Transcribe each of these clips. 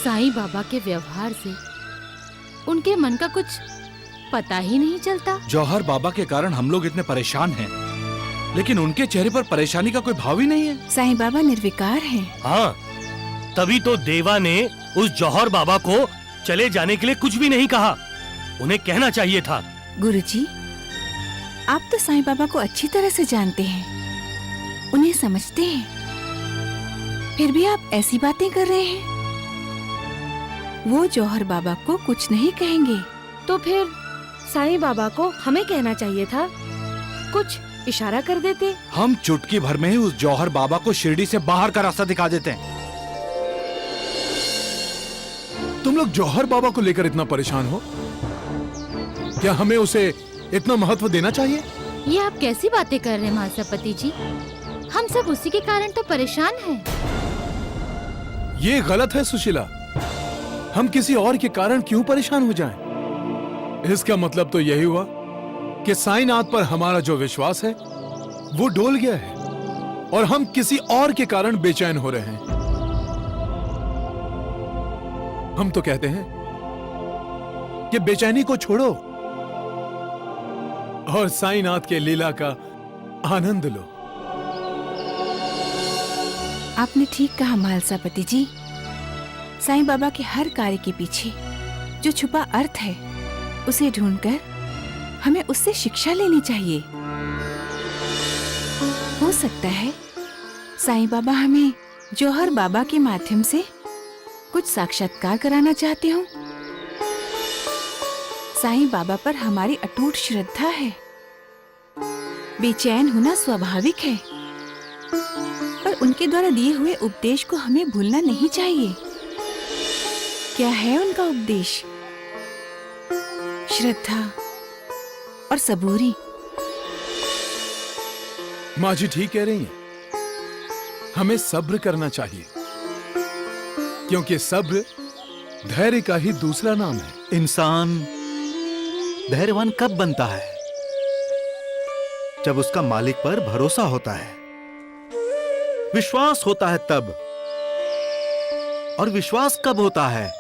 साईं बाबा के व्यवहार से उनके मन का कुछ पता ही नहीं चलता। जौहर बाबा के कारण हम लोग इतने परेशान हैं, लेकिन उनके चेहरे पर परेशानी का कोई भाव ही नहीं है। साईं बाबा निर्विकार हैं। हाँ, तभी तो देवा ने उस जौहर बाबा को चले जाने के लिए कुछ भी नहीं कहा। उन्हें कहना चाहिए था। गुरुजी, आप तो साईं बाबा को अच्छी तरह से जानते हैं, उन्हें समझते हैं, फिर भी आप ऐसी बातें कर रहे हैं। वो जौहर बाबा को कुछ नहीं कहेंगे। तो फिर साईं बाबा को हमें कहना चाहिए था, कुछ इशारा कर देते। हम चुटकी भर में ही उस जौहर बाबा को शिरडी से बाहर का रास्ता दिखा देते हैं। तुम लोग जौहर बाबा को लेकर इतना परेशान हो? क्या हमें उसे इतना महत्व देना चाहिए? ये आप कैसी बातें कर रहे हैं महासपति जी? हम सब उसी के कारण तो परेशान हैं। ये गलत है सुशीला। हम किसी और के कारण क्यों परेशान हो जाएं? इसका मतलब तो यही हुआ कि साईंनाथ पर हमारा जो विश्वास है वो डोल गया है और हम किसी और के कारण बेचैन हो रहे हैं। हम तो कहते हैं कि बेचैनी को छोड़ो और साईंनाथ के लीला का आनंद लो। आपने ठीक कहा महालसापति जी। साईं बाबा के हर कार्य के पीछे जो छुपा अर्थ है, उसे ढूंढकर हमें उससे शिक्षा लेनी चाहिए। हो सकता है साईं बाबा हमें जौहर बाबा के माध्यम से कुछ साक्षात्कार कराना चाहते हो। साईं बाबा पर हमारी अटूट श्रद्धा है। बेचैन होना स्वाभाविक है, पर उनके द्वारा दिए हुए उपदेश को हमें भूलना नहीं चाहिए। क्या है उनका उपदेश? श्रद्धा और सबूरी। माँ जी ठीक कह रही हैं। हमें सब्र करना चाहिए, क्योंकि सब्र धैर्य का ही दूसरा नाम है। इंसान धैर्यवान कब बनता है? जब उसका मालिक पर भरोसा होता है, विश्वास होता है तब। और विश्वास कब होता है?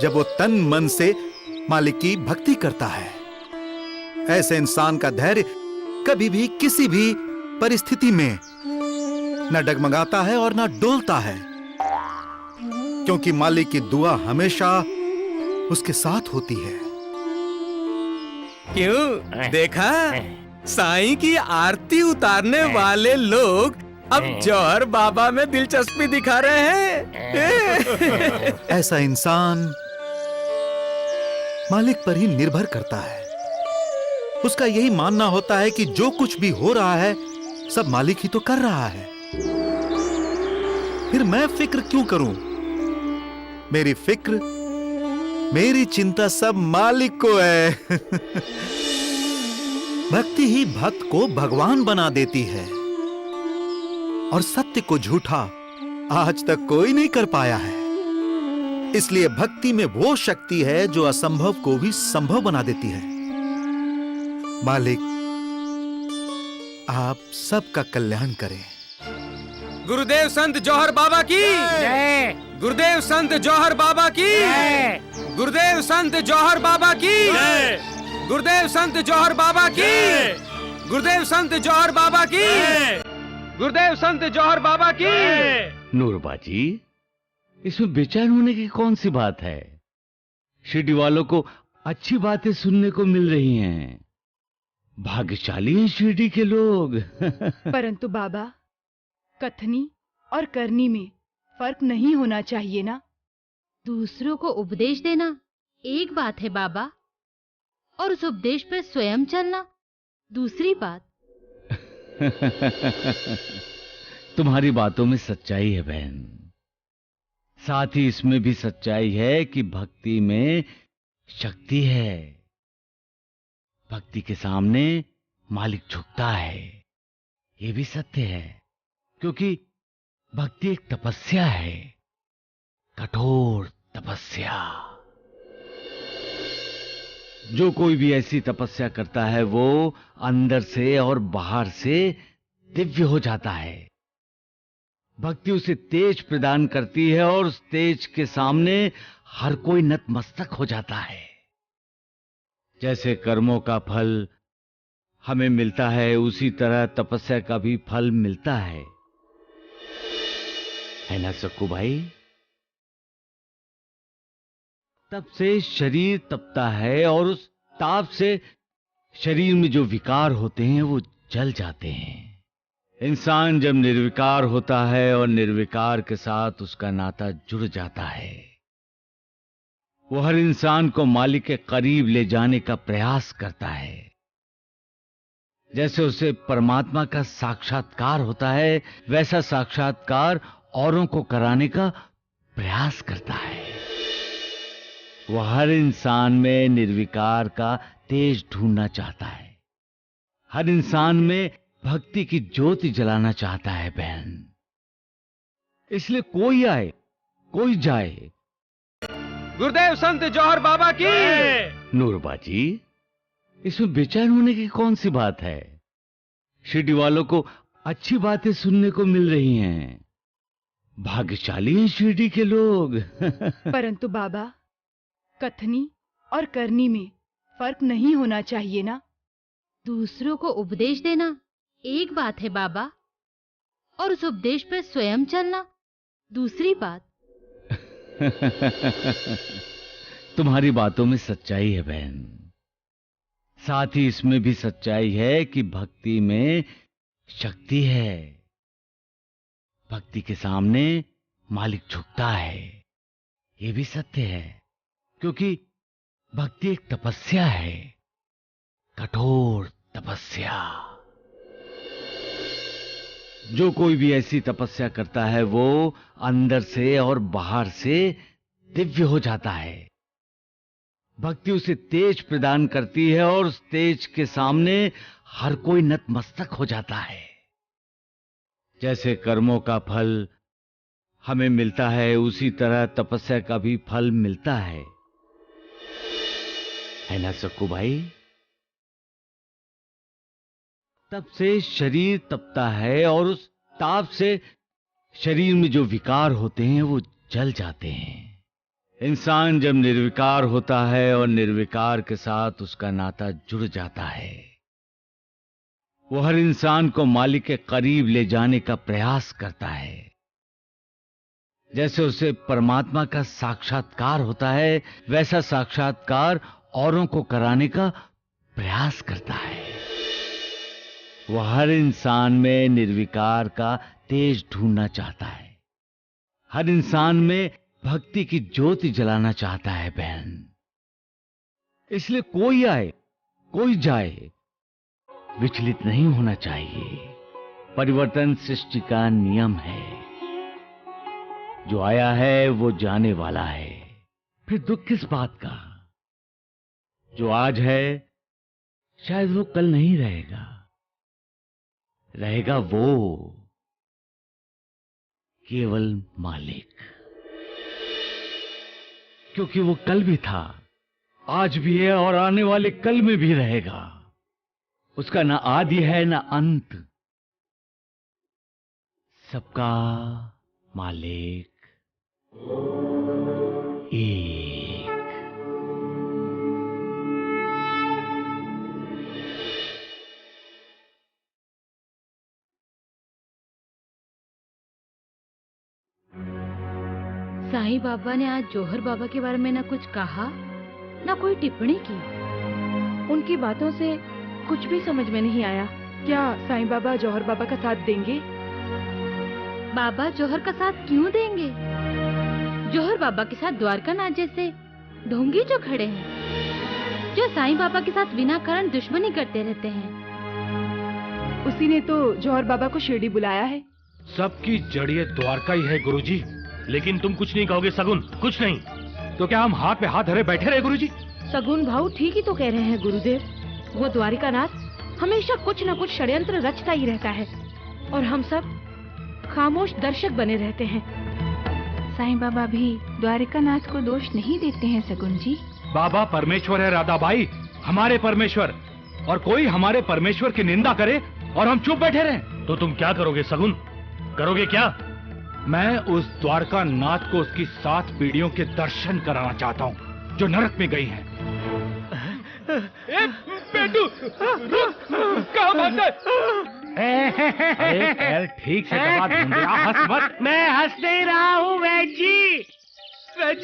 जब वो तन मन से मालिक की भक्ति करता है। ऐसे इंसान का धैर्य कभी भी किसी भी परिस्थिति में न डगमगाता है और न डोलता है, क्योंकि मालिक की दुआ हमेशा उसके साथ होती है। क्यों देखा? साईं की आरती उतारने वाले लोग अब जौहर बाबा में दिलचस्पी दिखा रहे हैं। ऐसा इंसान मालिक पर ही निर्भर करता है। उसका यही मानना होता है कि जो कुछ भी हो रहा है सब मालिक ही तो कर रहा है। फिर मैं फिक्र क्यों करूं? मेरी फिक्र, मेरी चिंता सब मालिक को है। भक्ति ही भक्त को भगवान बना देती है, और सत्य को झूठा आज तक कोई नहीं कर पाया है। इसलिए भक्ति में वो शक्ति है जो असंभव को भी संभव बना देती है। मालिक, आप सबका कल्याण करें। गुरुदेव संत जौहर बाबा की जय। गुरुदेव संत जौहर बाबा की जय। गुरुदेव संत जौहर बाबा की जय। गुरुदेव संत जौहर बाबा की जय। गुरुदेव संत जौहर बाबा की जय। गुरुदेव संत जौहर बाबा की। नूरबा जी, इसमें बेचैन होने की कौन सी बात है? शिरडी वालों को अच्छी बातें सुनने को मिल रही हैं। भाग्यशाली हैं शिरडी के लोग। परंतु बाबा, कथनी और करनी में फर्क नहीं होना चाहिए ना? दूसरों को उपदेश देना एक बात है बाबा, और उस उपदेश पर स्वयं चलना दूसरी बात। तुम्हारी बातों में सच्चाई है बहन। साथ ही इसमें भी सच्चाई है कि भक्ति में शक्ति है। भक्ति के सामने मालिक झुकता है, ये भी सत्य है, क्योंकि भक्ति एक तपस्या है, कठोर तपस्या। जो कोई भी ऐसी तपस्या करता है वो अंदर से और बाहर से दिव्य हो जाता है। भक्ति उसे तेज प्रदान करती है और उस तेज के सामने हर कोई नतमस्तक हो जाता है। जैसे कर्मों का फल हमें मिलता है, उसी तरह तपस्या का भी फल मिलता है ना सक्कू भाई? तप से शरीर तपता है और उस ताप से शरीर में जो विकार होते हैं वो जल जाते हैं। इंसान जब निर्विकार होता है और निर्विकार के साथ उसका नाता जुड़ जाता है, वो हर इंसान को मालिक के करीब ले जाने का प्रयास करता है। जैसे उसे परमात्मा का साक्षात्कार होता है, वैसा साक्षात्कार औरों को कराने का प्रयास करता है। वो हर इंसान में निर्विकार का तेज ढूंढना चाहता है, हर इंसान में भक्ति की ज्योति जलाना चाहता है बहन। इसलिए कोई आए कोई जाए। गुरुदेव संत जौहर बाबा की। नूरबा जी, इसमें बेचैन होने की कौन सी बात है? शिरडी वालों को अच्छी बातें सुनने को मिल रही हैं। भाग्यशाली हैं शिरडी के लोग। परंतु बाबा, कथनी और करनी में फर्क नहीं होना चाहिए ना? दूसरों को उपदेश देना एक बात है बाबा, और उस उपदेश पर स्वयं चलना दूसरी बात। तुम्हारी बातों में सच्चाई है बहन। साथ ही इसमें भी सच्चाई है कि भक्ति में शक्ति है। भक्ति के सामने मालिक झुकता है, ये भी सत्य है, क्योंकि भक्ति एक तपस्या है, कठोर तपस्या। जो कोई भी ऐसी तपस्या करता है वो अंदर से और बाहर से दिव्य हो जाता है। भक्ति उसे तेज प्रदान करती है और उस तेज के सामने हर कोई नतमस्तक हो जाता है। जैसे कर्मों का फल हमें मिलता है, उसी तरह तपस्या का भी फल मिलता है ना सक्कू भाई? तप से शरीर तपता है और उस ताप से शरीर में जो विकार होते हैं वो जल जाते हैं। इंसान जब निर्विकार होता है और निर्विकार के साथ उसका नाता जुड़ जाता है, वो हर इंसान को मालिक के करीब ले जाने का प्रयास करता है। जैसे उसे परमात्मा का साक्षात्कार होता है, वैसा साक्षात्कार औरों को कराने का प्रयास करता है। वो हर इंसान में निर्विकार का तेज ढूंढना चाहता है, हर इंसान में भक्ति की ज्योति जलाना चाहता है बहन। इसलिए कोई आए कोई जाए, विचलित नहीं होना चाहिए। परिवर्तन सृष्टि का नियम है। जो आया है वो जाने वाला है, फिर दुख किस बात का? जो आज है शायद वो कल नहीं रहेगा, रहेगा वो केवल मालिक। क्योंकि वो कल भी था, आज भी है और आने वाले कल में भी रहेगा। उसका ना आदि है ना अंत, सबका मालिक एक। साईं बाबा ने आज जौहर बाबा के बारे में ना कुछ कहा ना कोई टिप्पणी की। उनकी बातों से कुछ भी समझ में नहीं आया। क्या साईं बाबा जौहर बाबा का साथ देंगे? बाबा जौहर का साथ क्यों देंगे? जौहर बाबा के साथ द्वारकानाथ जैसे ढोंगी जो खड़े हैं, जो साईं बाबा के साथ बिना कारण दुश्मनी करते रहते हैं। उसी ने तो जौहर बाबा को शिरडी बुलाया है। सबकी जड़िए द्वारका ही है गुरुजी। लेकिन तुम कुछ नहीं कहोगे सगुन? कुछ नहीं तो क्या हम हाथ पे हाथ धरे बैठे रहे गुरुजी? सगुन भाऊ ठीक ही तो कह रहे हैं गुरुदेव। वो द्वारिकानाथ हमेशा कुछ न कुछ षड्यंत्र रचता ही रहता है और हम सब खामोश दर्शक बने रहते हैं। साईं बाबा भी द्वारिकानाथ को दोष नहीं देते हैं सगुन जी। बाबा परमेश्वर है राधाबाई, हमारे परमेश्वर, और कोई हमारे परमेश्वर की निंदा करे और हम चुप बैठे रहें तो तुम क्या करोगे सगुन? करोगे क्या? मैं उस द्वारका नाथ को उसकी 7 पीढ़ियों के दर्शन कराना चाहता हूँ जो नरक में गई हैं। बेटू, कहाँ भागता है? अरे पैर ठीक से दबा, धुंधला हंस मत। मैं हंस नहीं रहा हूँ वैद जी। वैद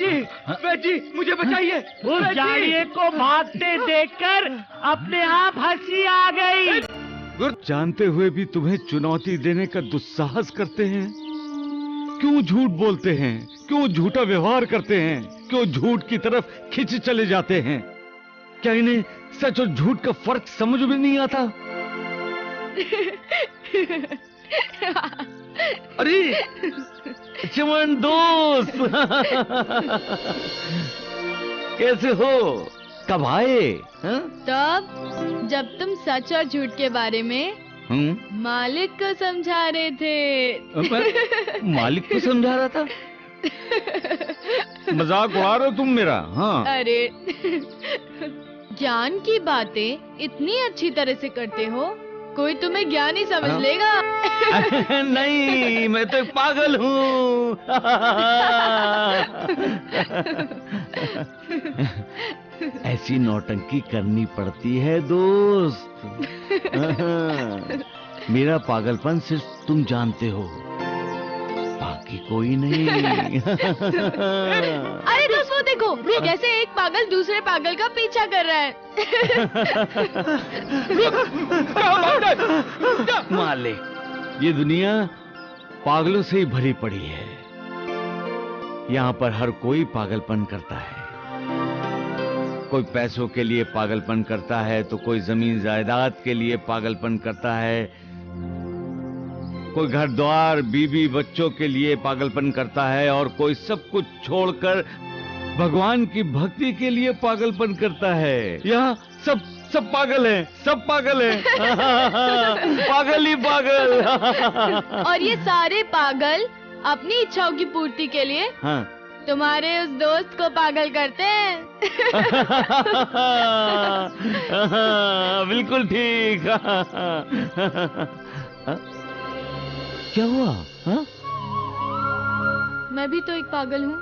जी, मुझे बचाइए। उस जाड़िए को भागते देखकर अपने आप हंसी आ गई। जानते हुए भी तुम्हें चुनौती देने का दुस्साहस करते हैं। क्यों झूठ बोलते हैं? क्यों झूठा व्यवहार करते हैं? क्यों झूठ की तरफ खिंच चले जाते हैं? क्या इन्हें सच और झूठ का फर्क समझ में नहीं आता? अरे चमन दोस्त, कैसे हो? कब आए? तब जब तुम सच और झूठ के बारे में मालिक को समझा रहे थे। मालिक को समझा रहा था? मजाक उड़ा रहे हो तुम मेरा? हाँ। अरे ज्ञान की बातें इतनी अच्छी तरह से करते हो, कोई तुम्हें ज्ञानी समझ लेगा। नहीं, मैं तो एक पागल हूँ। ऐसी नौटंकी करनी पड़ती है दोस्त। मेरा पागलपन सिर्फ तुम जानते हो, बाकी कोई नहीं। अरे दोस्त वो देखो, कैसे एक पागल दूसरे पागल का पीछा कर रहा है। मालिक, ये दुनिया पागलों से ही भरी पड़ी है। यहाँ पर हर कोई पागलपन करता है। कोई पैसों के लिए पागलपन करता है, तो कोई जमीन जायदाद के लिए पागलपन करता है, कोई घर द्वार बीवी बच्चों के लिए पागलपन करता है, और कोई सब कुछ छोड़कर भगवान की भक्ति के लिए पागलपन करता है। यहाँ सब पागल हैं, सब पागल हैं। पागल ही पागल। और ये सारे पागल अपनी इच्छाओं की पूर्ति के लिए तुम्हारे उस दोस्त को पागल करते हैं। बिल्कुल ठीक। क्या हुआ? मैं भी तो एक पागल हूँ,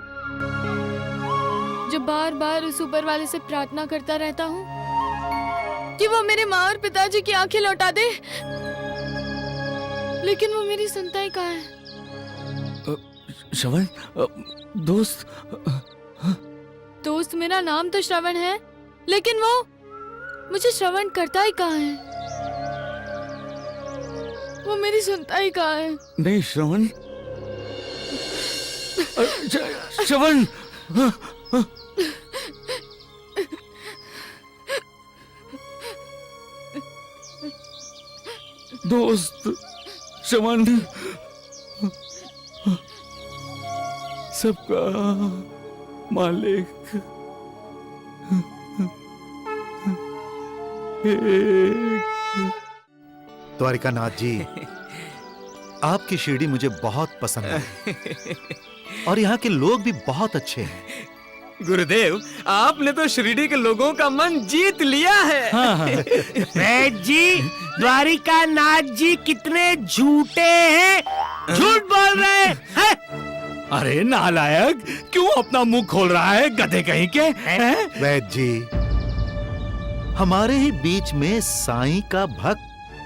जो बार बार उस ऊपर वाले से प्रार्थना करता रहता हूँ कि वो मेरे माँ और पिताजी की आंखें लौटा दे, लेकिन वो मेरी सुनता ही कहाँ है। श्रवण, दोस्त मेरा नाम तो श्रवण है, लेकिन वो मुझे श्रवण करता ही कहाँ है। वो मेरी सुनता ही कहाँ है। नहीं श्रवण, श्रवण। दोस्त, श्रवण सबका मालिक द्वारिकानाथ जी, आपकी शिरडी मुझे बहुत पसंद है और यहाँ के लोग भी बहुत अच्छे हैं। गुरुदेव, आपने तो शिरडी के लोगों का मन जीत लिया है। वैद जी, द्वारिकानाथ जी कितने झूठे हैं, झूठ बोल रहे हैं। अरे नालायक, क्यों अपना मुंह खोल रहा है, गधे कहीं के? वैद जी, हमारे ही बीच में साईं का भक्त।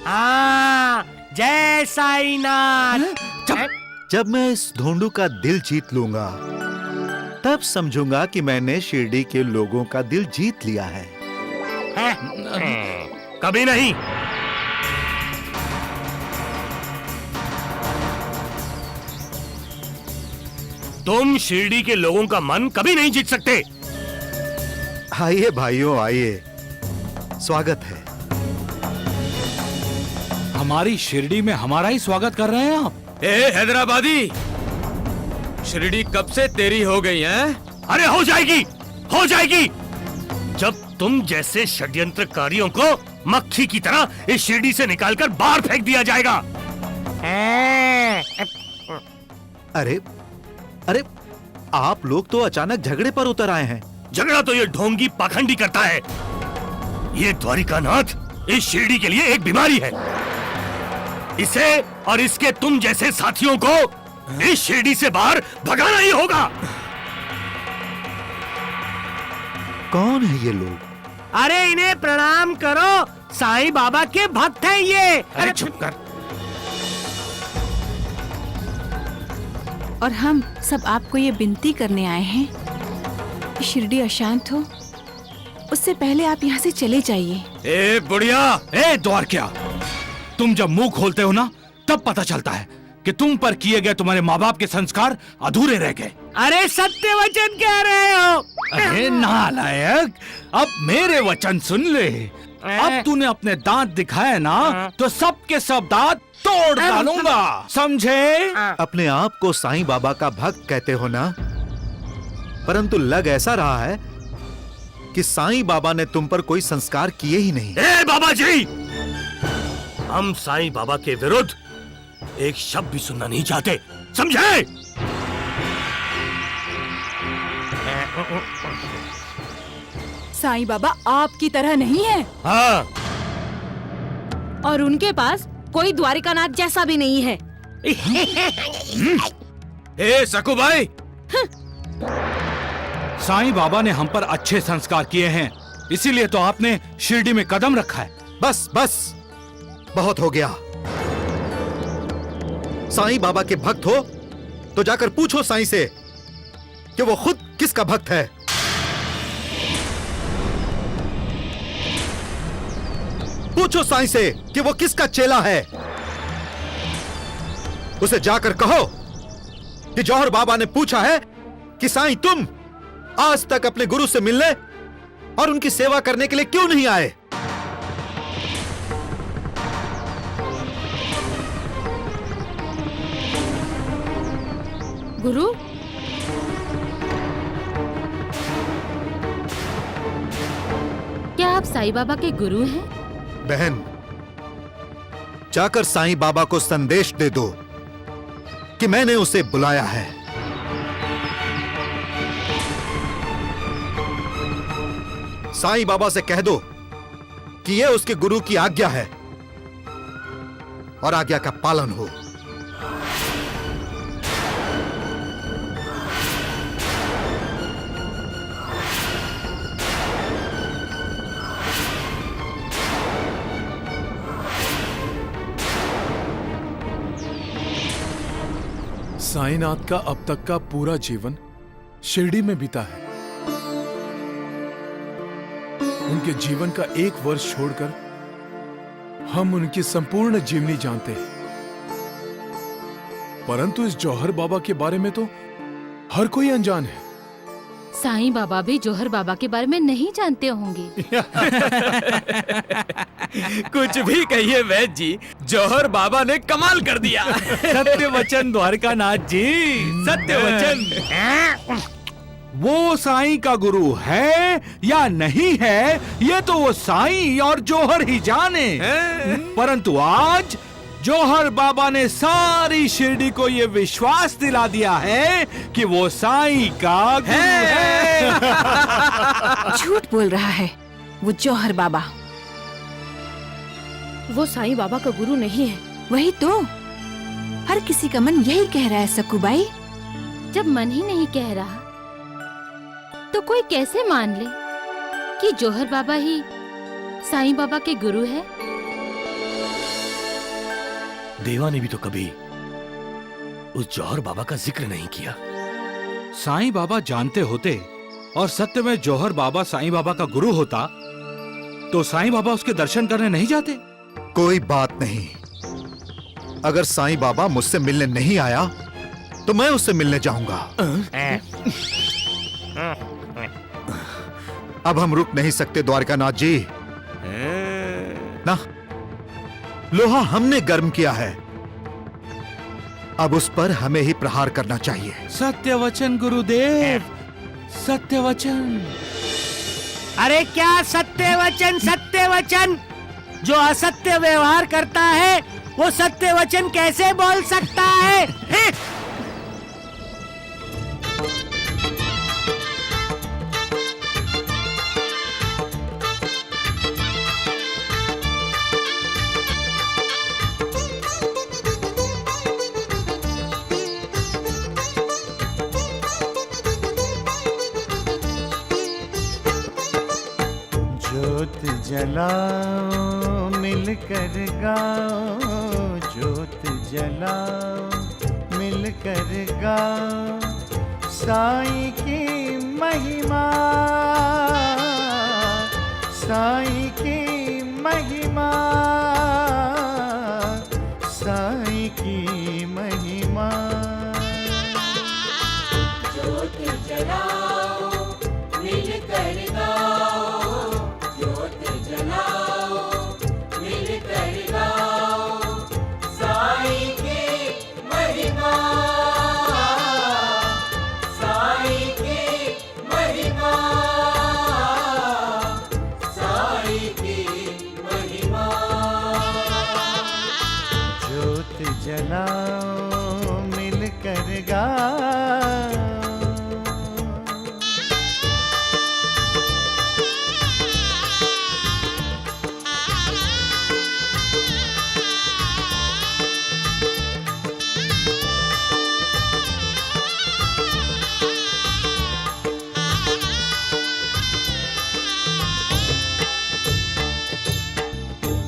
हाँ, जय साईनाथ। जब मैं इस ढोंडू का दिल जीत लूंगा, तब समझूंगा कि मैंने शिरडी के लोगों का दिल जीत लिया है। कभी नहीं। तुम शिरडी के लोगों का मन कभी नहीं जीत सकते। आइए भाइयों, आइए, स्वागत है। हमारी शिरडी में हमारा ही स्वागत कर रहे हैं आप? ए हैदराबादी, शिरडी कब से तेरी हो गई है? अरे हो जाएगी, हो जाएगी। जब तुम जैसे षड्यंत्रकारियों को मक्खी की तरह इस शिरडी से निकालकर बाहर फेंक दिया जाएगा। अरे अरे, आप लोग तो अचानक झगड़े पर उतर आए हैं। झगड़ा तो ये ढोंगी पाखंडी करता है। ये द्वारिकानाथ इस शिरडी के लिए एक बीमारी है। इसे और इसके तुम जैसे साथियों को इस शिरडी से बाहर भगाना ही होगा। कौन है ये लोग? अरे इन्हें प्रणाम करो, साईं बाबा के भक्त हैं ये। अरे चुप कर। और हम सब आपको ये विनती करने आए हैं कि शिरडी अशांत हो, उससे पहले आप यहाँ से चले जाइए। ए बुढ़िया, ए द्वारका, तुम जब मुंह खोलते हो ना तब पता चलता है कि तुम पर किए गए तुम्हारे माँ बाप के संस्कार अधूरे रह गए। अरे सत्य वचन कह रहे हो। अरे नालायक, अब मेरे वचन सुन ले। अब तूने अपने दांत दिखाए ना तो सबके सब दांत तोड़ डालूंगा, समझे? अपने आप को साईं बाबा का भक्त कहते हो ना, परंतु लग ऐसा रहा है कि साईं बाबा ने तुम पर कोई संस्कार किए ही नहीं। ए बाबा जी, हम साईं बाबा के विरुद्ध एक शब्द भी सुनना नहीं चाहते, समझे? साईं बाबा आपकी तरह नहीं है। हाँ। और उनके पास कोई द्वारिकानाथ जैसा भी नहीं है। ए सकू भाई, साईं बाबा ने हम पर अच्छे संस्कार किए हैं, इसीलिए तो आपने शिरडी में कदम रखा है। बस बस, बहुत हो गया। साईं बाबा के भक्त हो तो जाकर पूछो साईं से कि वो खुद किसका भक्त है। पूछो साईं से कि वो किसका चेला है। उसे जाकर कहो कि जौहर बाबा ने पूछा है कि साईं तुम आज तक अपने गुरु से मिलने और उनकी सेवा करने के लिए क्यों नहीं आए। गुरु, क्या आप साईं बाबा के गुरु हैं? बहन, जाकर साईं बाबा को संदेश दे दो कि मैंने उसे बुलाया है। साईं बाबा से कह दो कि यह उसके गुरु की आज्ञा है और आज्ञा का पालन हो। साईनाथ का अब तक का पूरा जीवन शिरडी में बीता है। उनके जीवन का एक वर्ष छोड़कर हम उनकी संपूर्ण जीवनी जानते हैं, परंतु इस जौहर बाबा के बारे में तो हर कोई अनजान है। साईं बाबा भी जौहर बाबा के बारे में नहीं जानते होंगे। कुछ भी कहिए वैद्य जी, जौहर बाबा ने कमाल कर दिया। सत्य वचन द्वारकानाथ जी, सत्य वचन। वो साईं का गुरु है या नहीं है, ये तो वो साईं और जौहर ही जाने। परंतु आज जौहर बाबा ने सारी शिरडी को ये विश्वास दिला दिया है कि वो साईं का गुरु है। झूठ बोल रहा है वो जौहर बाबा। वो साईं बाबा का गुरु नहीं है। वही तो, हर किसी का मन यही कह रहा है सकूबाई। जब मन ही नहीं कह रहा तो कोई कैसे मान ले कि जौहर बाबा ही साईं बाबा के गुरु है? देवा ने भी तो कभी उस जौहर बाबा का जिक्र नहीं किया। साईं बाबा जानते होते और सत्य में जौहर बाबा साईं बाबा का गुरु होता तो साईं बाबा उसके दर्शन करने नहीं जाते। कोई बात नहीं, अगर साईं बाबा मुझसे मिलने नहीं आया तो मैं उससे मिलने जाऊंगा। अब हम रुक नहीं सकते द्वारकानाथ जी ना, लोहा हमने गर्म किया है, अब उस पर हमें ही प्रहार करना चाहिए। सत्य वचन गुरुदेव, सत्य वचन। अरे क्या सत्य वचन? सत्य वचन जो असत्य व्यवहार करता है वो सत्य वचन कैसे बोल सकता है? ज्योत जलाओ मिलकर गाओ, ज्योत जलाओ मिलकर गाओ, साईं की महिमा, साईं की महिमा, साईं की महिमा। ज्योत जलाओ मिलकर गाओ, ज्योत जलाओ मिलकर गाओ, साईं की महिमा, साईं की महिमा, साईं की महिमा। ज्योत जलाओ मिलकर गाओ।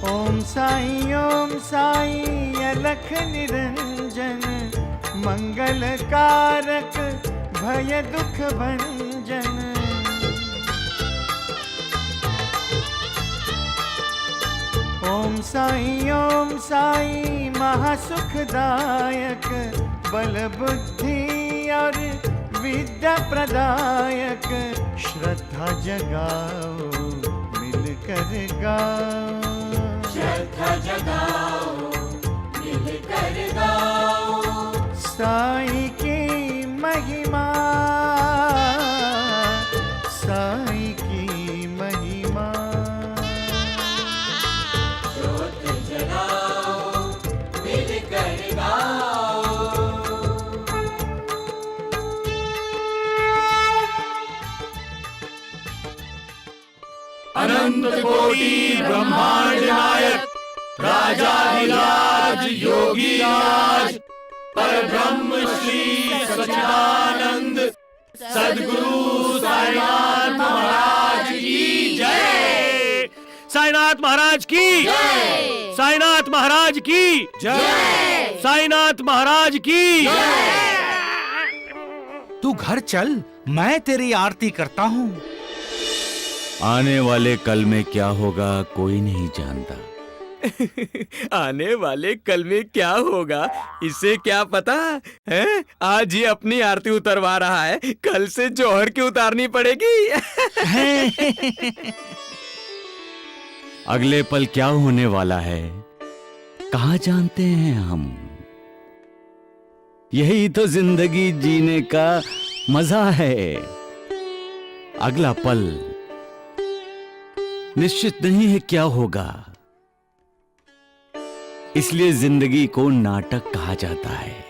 ओम साईं अलख निरंजन, मंगल कारक भय दुख भंजन। ओम साईं महासुखदायक, बल बुद्धि और विद्या प्रदायक, श्रद्धा जगाओ मिलकर गाओ, श्रद्धा जगाओ मिलकर गाओ, साईं की महिमा, साईं की महिमा। ज्योत जलाओ मिलकर गाओ। अनंत कोटि ब्रह्मांड नायक, राजाधिराज योगी राज, परब्रह्म श्री सच्चिदानंद सद्गुरु साईनाथ महाराज की जय। साईनाथ महाराज की जय, साईनाथ महाराज की जय, साईनाथ महाराज की जय। तू घर चल, मैं तेरी आरती करता हूँ। आने वाले कल में क्या होगा कोई नहीं जानता। आने वाले कल में क्या होगा इसे क्या पता है। आज ही अपनी आरती उतरवा रहा है, कल से जौहर की उतारनी पड़ेगी। अगले पल क्या होने वाला है कहाँ जानते हैं हम। यही तो जिंदगी जीने का मजा है। अगला पल निश्चित नहीं है क्या होगा, इसलिए जिंदगी को नाटक कहा जाता है।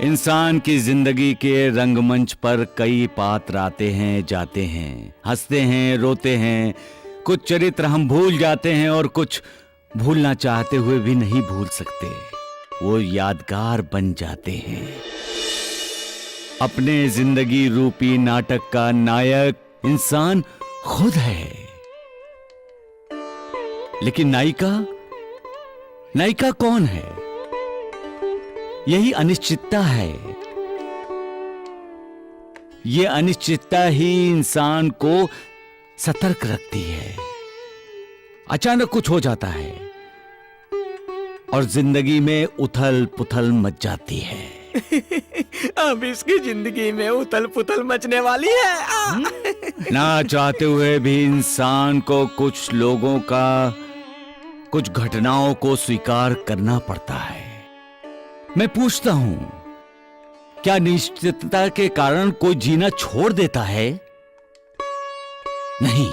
इंसान की जिंदगी के रंगमंच पर कई पात्र आते हैं जाते हैं, हंसते हैं रोते हैं। कुछ चरित्र हम भूल जाते हैं और कुछ भूलना चाहते हुए भी नहीं भूल सकते, वो यादगार बन जाते हैं। अपने जिंदगी रूपी नाटक का नायक इंसान खुद है, लेकिन नायिका कौन है? यही अनिश्चितता है। ये अनिश्चितता ही इंसान को सतर्क रखती है। अचानक कुछ हो जाता है और जिंदगी में उथल पुथल मच जाती है। अब इसकी जिंदगी में उथल पुथल मचने वाली है। ना चाहते हुए भी इंसान को कुछ लोगों का, कुछ घटनाओं को स्वीकार करना पड़ता है। मैं पूछता हूं, क्या निश्चितता के कारण कोई जीना छोड़ देता है? नहीं,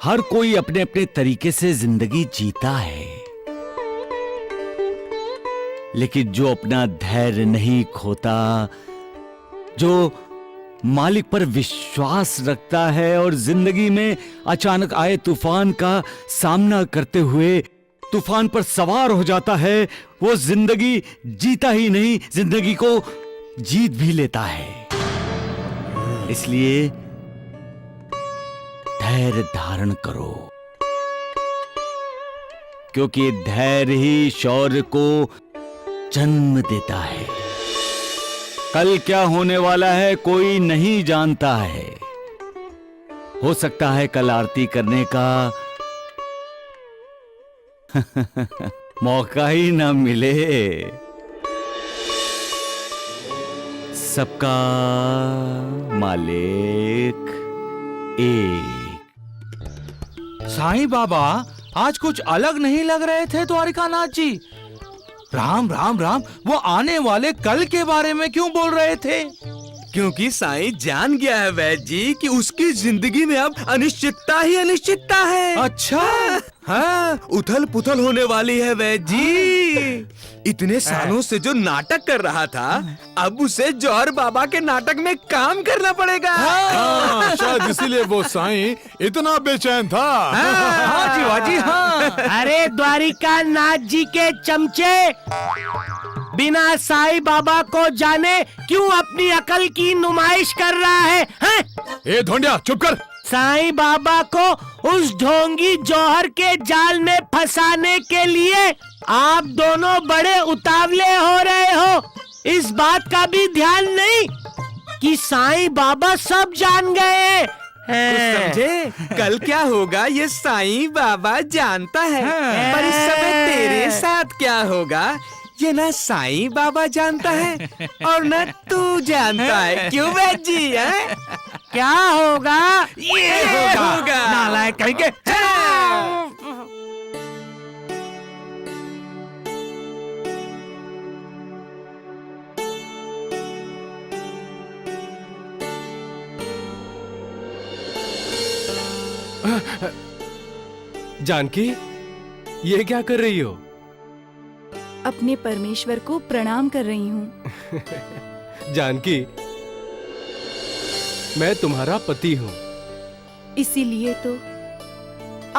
हर कोई अपने अपने तरीके से जिंदगी जीता है, लेकिन जो अपना धैर्य नहीं खोता, जो मालिक पर विश्वास रखता है और जिंदगी में अचानक आए तूफान का सामना करते हुए तूफान पर सवार हो जाता है, वो जिंदगी जीता ही नहीं, जिंदगी को जीत भी लेता है। इसलिए धैर्य धारण करो, क्योंकि धैर्य ही शौर्य को जन्म देता है। कल क्या होने वाला है कोई नहीं जानता है। हो सकता है कल आरती करने का मौका ही ना मिले। सबका मालिक एक। साईं बाबा आज कुछ अलग नहीं लग रहे थे द्वारिकानाथ जी। राम राम राम, वो आने वाले कल के बारे में क्यों बोल रहे थे? क्योंकि साईं जान गया है वैद्य जी कि उसकी जिंदगी में अब अनिश्चितता ही अनिश्चितता है। अच्छा, हाँ, उथल पुथल होने वाली है वैद्य जी। इतने सालों से जो नाटक कर रहा था, अब उसे जौहर बाबा के नाटक में काम करना पड़ेगा। हाँ, शायद इसीलिए वो साईं इतना बेचैन था। हाँ जी, वाह जी, हाँ। अरे द्वारिका नाथ जी के चमचे, बिना साईं बाबा को जाने क्यों अपनी अकल की नुमाइश कर रहा है, हैं? ए ढोंडिया चुप कर। साईं बाबा को उस ढोंगी जौहर के जाल में फंसाने के लिए आप दोनों बड़े उतावले हो रहे हो। इस बात का भी ध्यान नहीं कि साईं बाबा सब जान गए। कुछ समझे? कल क्या होगा ये साईं बाबा जानता है, पर इस समय तेरे साथ क्या होगा ये ना साईं बाबा जानता है और ना तू जानता है। क्यों वैद्य जी? है क्या होगा? ये होगा। नालायक कहेंगे। जानकी, ये क्या कर रही हो? अपने परमेश्वर को प्रणाम कर रही हूँ। जानकी, मैं तुम्हारा पति हूँ। इसीलिए तो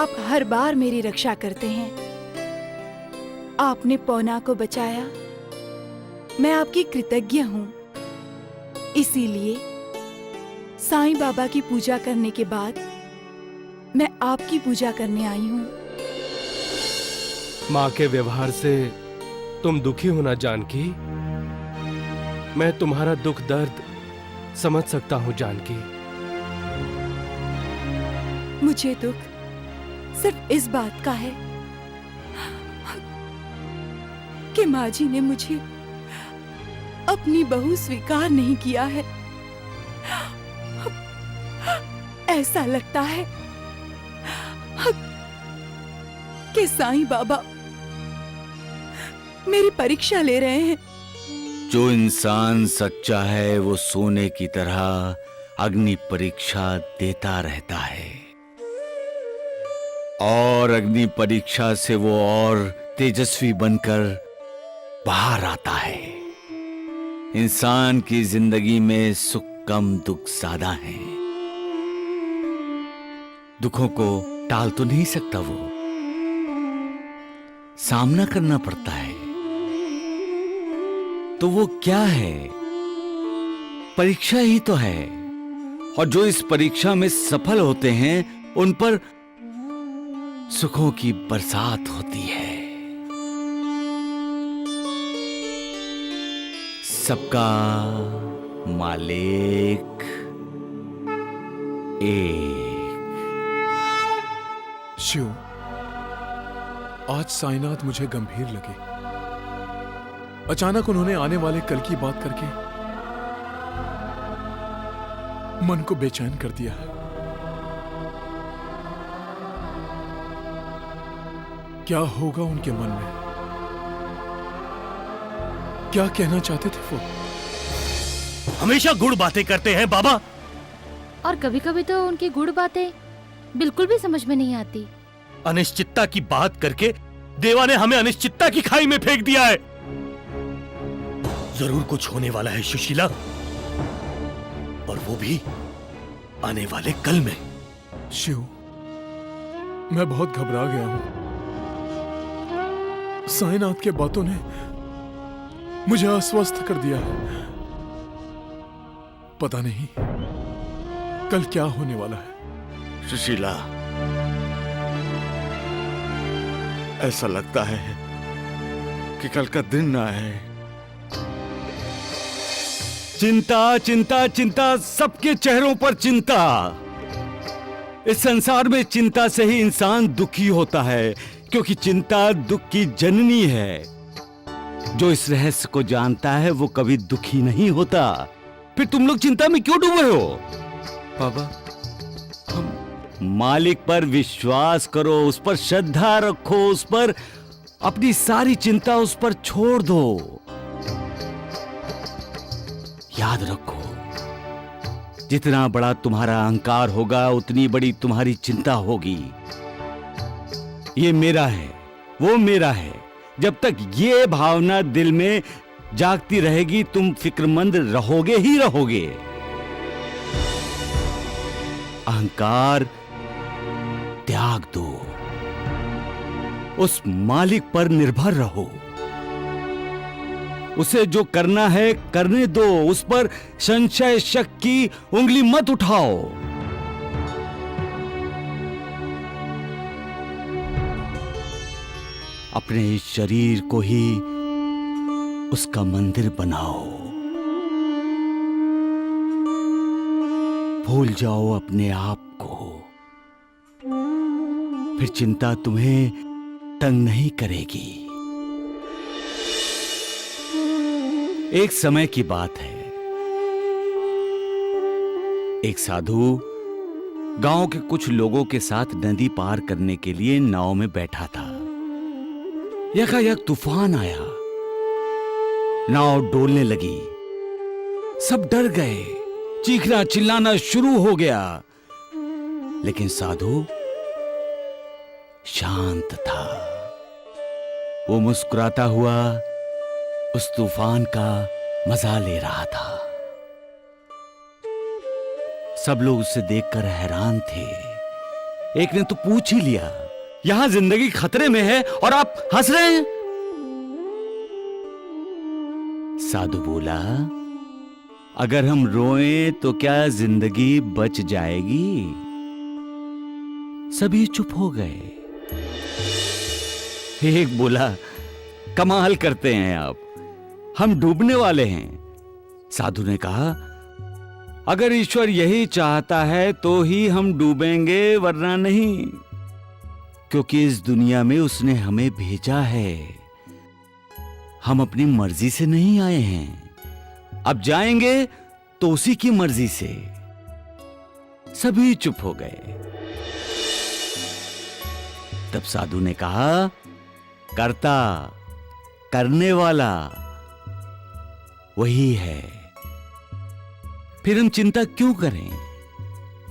आप हर बार मेरी रक्षा करते हैं। आपने पौना को बचाया, मैं आपकी कृतज्ञ हूँ। इसीलिए साईं बाबा की पूजा करने के बाद मैं आपकी पूजा करने आई हूँ। माँ के व्यवहार से तुम दुखी हो ना जानकी। मैं तुम्हारा दुख दर्द समझ सकता हूँ जानकी। मुझे दुख सिर्फ इस बात का है कि माँ जी ने मुझे अपनी बहू स्वीकार नहीं किया है। ऐसा लगता है कि साईं बाबा मेरी परीक्षा ले रहे हैं। जो इंसान सच्चा है वो सोने की तरह अग्नि परीक्षा देता रहता है, और अग्नि परीक्षा से वो और तेजस्वी बनकर बाहर आता है। इंसान की जिंदगी में सुख कम दुख ज्यादा है। दुखों को टाल तो नहीं सकता, वो सामना करना पड़ता है। तो वो क्या है? परीक्षा ही तो है। और जो इस परीक्षा में सफल होते हैं उन पर सुखों की बरसात होती है। सबका मालिक एक। शिव, आज साईनाथ मुझे गंभीर लगे। अचानक उन्होंने आने वाले कल की बात करके मन को बेचैन कर दिया है। क्या होगा उनके मन में? क्या कहना चाहते थे वो? हमेशा गुड़ बातें करते हैं बाबा। और कभी कभी तो उनकी गुड़ बातें बिल्कुल भी समझ में नहीं आती। अनिश्चितता की बात करके देवा ने हमें अनिश्चितता की खाई में फेंक दिया है। जरूर कुछ होने वाला है सुशीला, और वो भी आने वाले कल में। शिव, मैं बहुत घबरा गया हूं। साईनाथ के बातों ने मुझे अस्वस्थ कर दिया है। पता नहीं कल क्या होने वाला है। सुशीला, ऐसा लगता है कि कल का दिन ना है। चिंता चिंता चिंता, सबके चेहरों पर चिंता। इस संसार में चिंता से ही इंसान दुखी होता है, क्योंकि चिंता दुख की जननी है। जो इस रहस्य को जानता है वो कभी दुखी नहीं होता। फिर तुम लोग चिंता में क्यों डूबे हो? बाबा, मालिक पर विश्वास करो, उस पर श्रद्धा रखो, उस पर अपनी सारी चिंता उस पर छोड़ दो। याद रखो, जितना बड़ा तुम्हारा अहंकार होगा उतनी बड़ी तुम्हारी चिंता होगी। ये मेरा है, वो मेरा है, जब तक ये भावना दिल में जागती रहेगी तुम फिक्रमंद रहोगे ही रहोगे। अहंकार त्याग दो, उस मालिक पर निर्भर रहो। उसे जो करना है करने दो, उस पर संशय शक की उंगली मत उठाओ। अपने इस शरीर को ही उसका मंदिर बनाओ। भूल जाओ अपने आप को, फिर चिंता तुम्हें तंग नहीं करेगी। एक समय की बात है, एक साधु गांव के कुछ लोगों के साथ नदी पार करने के लिए नाव में बैठा था। यकायक तूफान आया, नाव डोलने लगी। सब डर गए, चीखना चिल्लाना शुरू हो गया, लेकिन साधु शांत था। वो मुस्कुराता हुआ उस तूफान का मजा ले रहा था। सब लोग उसे देखकर हैरान थे। एक ने तो पूछ ही लिया, यहां जिंदगी खतरे में है और आप हंस रहे हैं? साधु बोला, अगर हम रोएं तो क्या जिंदगी बच जाएगी? सभी चुप हो गए। एक बोला, कमाल करते हैं आप, हम डूबने वाले हैं। साधु ने कहा, अगर ईश्वर यही चाहता है तो ही हम डूबेंगे, वरना नहीं, क्योंकि इस दुनिया में उसने हमें भेजा है। हम अपनी मर्जी से नहीं आए हैं, अब जाएंगे तो उसी की मर्जी से। सभी चुप हो गए। तब साधु ने कहा, कर्ता करने वाला वही है, फिर हम चिंता क्यों करें?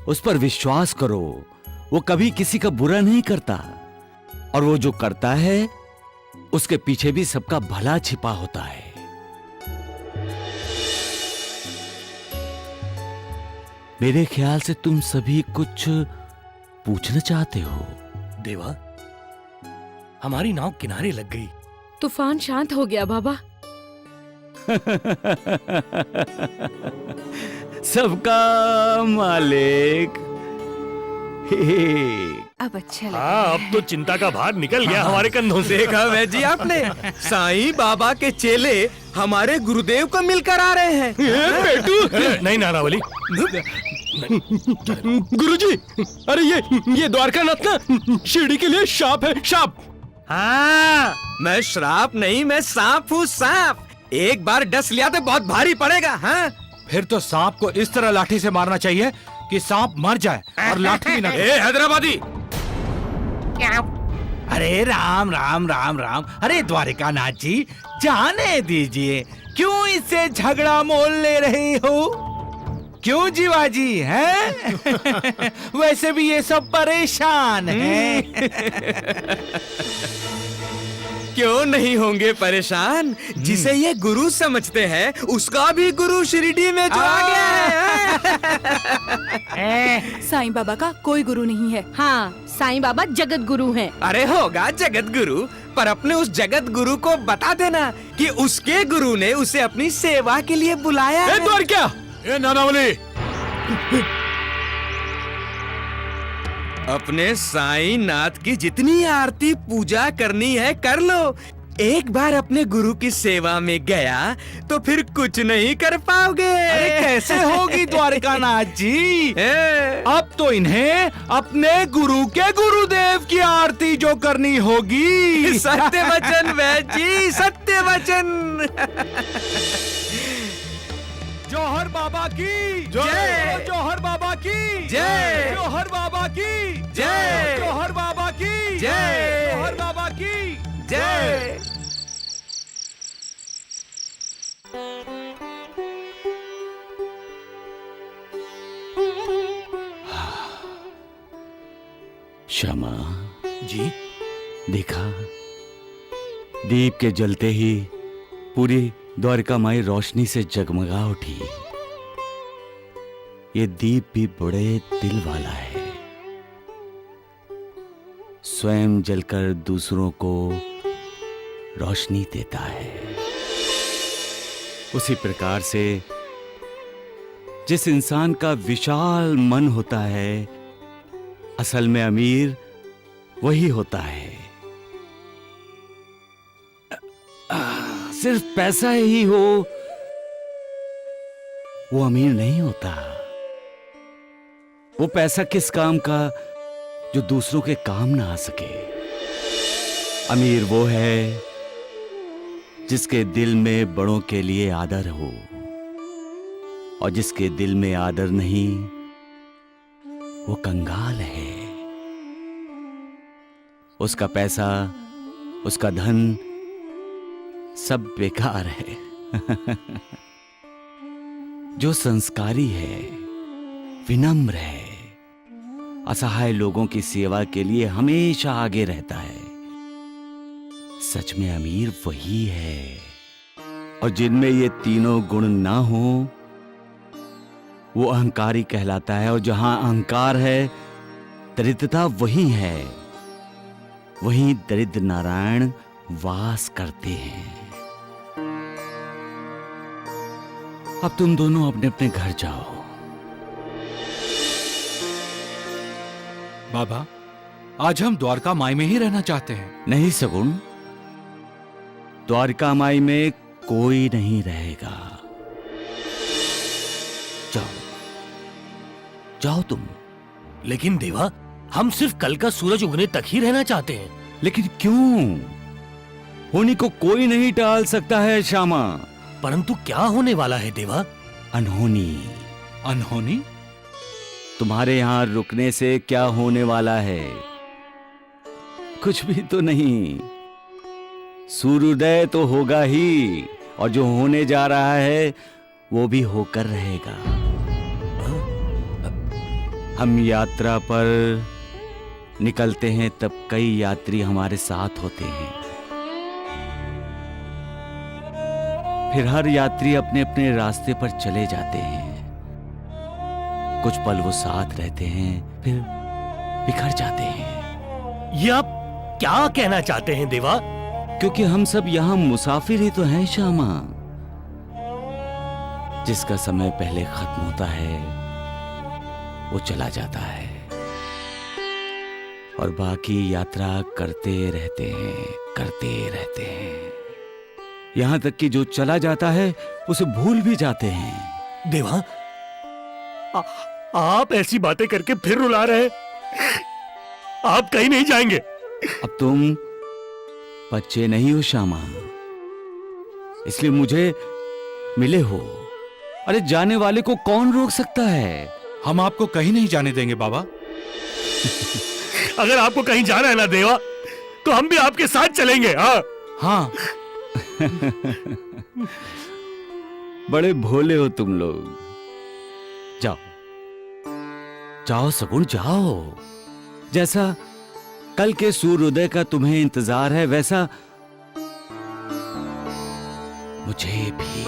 उस पर विश्वास करो, वो कभी किसी का बुरा नहीं करता, और वो जो करता है उसके पीछे भी सबका भला छिपा होता है। मेरे ख्याल से तुम सभी कुछ पूछना चाहते हो। देवा, हमारी नाव किनारे लग गई। तूफान शांत हो गया बाबा। सबका मालिक। अब अच्छा लगा। हाँ, अब तो चिंता का भार निकल गया हमारे कंधों से। देखा मैं जी आपने, साईं बाबा के चेले हमारे गुरुदेव को मिलकर आ रहे हैं। बेटू, नहीं नानावली। गुरुजी, अरे ये द्वारकानाथ ना शिरडी के लिए शाप है, शाप। हाँ, मैं श्राप नहीं, मैं सांप हूँ, सांप। एक बार डस लिया तो बहुत भारी पड़ेगा। हाँ, फिर तो सांप को इस तरह लाठी से मारना चाहिए कि सांप मर जाए और लाठी भी न। ए हैदराबादी, अरे राम राम राम राम, अरे द्वारिकानाथ जी, जाने दीजिए, क्यों इससे झगड़ा मोल ले रहे हो? क्यों जीवाजी हैं? वैसे भी ये सब परेशान हैं। क्यों नहीं होंगे परेशान? जिसे ये गुरु समझते हैं उसका भी गुरु शिरडी में जो आ गया है। साईं बाबा का कोई गुरु नहीं है। हाँ, साईं बाबा जगत गुरु हैं। अरे होगा जगत गुरु, पर अपने उस जगत गुरु को बता देना कि उसके गुरु ने उसे अपनी सेवा के लिए बुलाया है। द्वारका, नानावली, अपने साईं नाथ की जितनी आरती पूजा करनी है कर लो। एक बार अपने गुरु की सेवा में गया तो फिर कुछ नहीं कर पाओगे। अरे कैसे होगी द्वारकानाथ जी? अब तो इन्हें अपने गुरु के गुरुदेव की आरती जो करनी होगी। सत्य वचन वैद जी, सत्य वचन। जौहर बाबा की जय। जौहर बाबा की जय। जौहर बाबा की जय। जौहर बाबा की जय। जौहर बाबा की जय। श्यामा जी, देखा, दीप के जलते ही पूरी द्वारका माई रोशनी से जगमगा उठी। ये दीप भी बड़े दिल वाला है, स्वयं जलकर दूसरों को रोशनी देता है। उसी प्रकार से जिस इंसान का विशाल मन होता है, असल में अमीर वही होता है। सिर्फ पैसा ही हो वो अमीर नहीं होता। वो पैसा किस काम का जो दूसरों के काम ना आ सके। अमीर वो है जिसके दिल में बड़ों के लिए आदर हो, और जिसके दिल में आदर नहीं वो कंगाल है। उसका पैसा, उसका धन सब बेकार है। जो संस्कारी है, विनम्र है, असहाय लोगों की सेवा के लिए हमेशा आगे रहता है, सच में अमीर वही है। और जिनमें ये तीनों गुण ना हो वो अहंकारी कहलाता है। और जहां अहंकार है, दरिद्रता वही है। वहीं दरिद्र नारायण वास करते हैं। अब तुम दोनों अपने अपने घर जाओ। बाबा, आज हम द्वारका माई में ही रहना चाहते हैं। नहीं सगुण, द्वारका माई में कोई नहीं रहेगा। जाओ जाओ तुम। लेकिन देवा, हम सिर्फ कल का सूरज उगने तक ही रहना चाहते हैं। लेकिन क्यों? होने को कोई नहीं टाल सकता है श्यामा। परंतु क्या होने वाला है देवा? अनहोनी। अनहोनी? तुम्हारे यहां रुकने से क्या होने वाला है? कुछ भी तो नहीं। सूर्योदय तो होगा ही, और जो होने जा रहा है वो भी होकर रहेगा। हम यात्रा पर निकलते हैं तब कई यात्री हमारे साथ होते हैं। फिर हर यात्री अपने अपने रास्ते पर चले जाते हैं। कुछ पल वो साथ रहते हैं, फिर बिखर जाते हैं। ये आप क्या कहना चाहते हैं देवा? क्योंकि हम सब यहाँ मुसाफिर ही तो हैं श्यामा। जिसका समय पहले खत्म होता है वो चला जाता है, और बाकी यात्रा करते रहते हैं, करते रहते हैं, यहां तक कि जो चला जाता है उसे भूल भी जाते हैं। देवा, आप ऐसी बातें करके फिर रुला रहे हैं। आप कहीं नहीं जाएंगे। अब तुम बच्चे नहीं हो श्यामा, इसलिए मुझे मिले हो। अरे जाने वाले को कौन रोक सकता है? हम आपको कहीं नहीं जाने देंगे बाबा। अगर आपको कहीं जाना है ना देवा, तो हम भी आपके साथ चलेंगे। हाँ हाँ। बड़े भोले हो तुम लोग। जाओ जाओ सगुण, जाओ। जैसा कल के सूर्योदय का तुम्हें इंतजार है, वैसा मुझे भी।